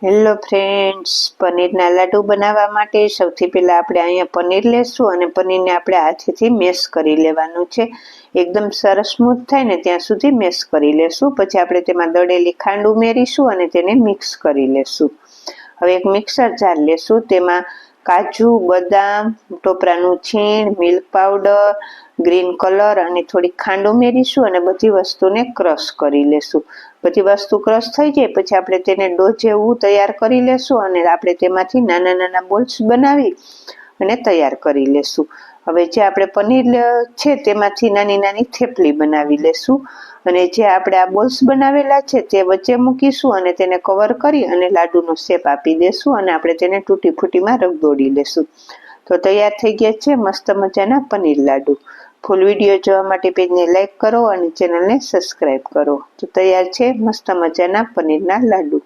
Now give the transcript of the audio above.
Hello friends, પનીરના લાડુ બનાવવા માટે સૌથી પહેલાં આપણે અહીંયા પનીર લેશું અને પનીરને આપણે હાથેથી મેશ કરી લેવાનું છે. એકદમ સરસ સ્મૂથ થાય ને ત્યાં સુધી મેશ કરી લેશું. પછી આપણે તેમાં દળેલી ખાંડ ઉમેરીશું અને તેને મિક્સ કરી લેશું. હવે એક મિક્સર જાર લેશું. તેમાં કાજુ, બદામ, ટોપરાનું છીણ, મિલ્ક પાવડર, ગ્રીન કલર અને થોડી ખાંડ ઉમેરીશું અને બધી વસ્તુને ક્રશ કરી લેશું. બધી વસ્તુ ક્રશ થઈ જાય પછી આપણે તેને ડો જેવું તૈયાર કરી લેશું અને આપણે તેમાંથી નાના નાના બોલ્સ બનાવી અને તૈયાર કરી લેશું. હવે જે આપણે પનીર છે તેમાંથી નાની નાની થેપલી બનાવી લેશું અને જે આપણે આ બોલ્સ બનાવેલા છે તે વચ્ચે મૂકીશું અને તેને કવર કરી અને લાડુનો શેપ આપી દેશું અને આપણે તેને તૂટી ફૂટીમાં રગદોળી લેશું. તો તૈયાર થઈ ગયા છે મસ્ત મજાના પનીર લાડુ. ફૂલ વિડીયો જોવા માટે પેજને લાઈક કરો અને ચેનલને સબસ્ક્રાઈબ કરો. તો તૈયાર છે મસ્ત મજાના પનીરના લાડુ.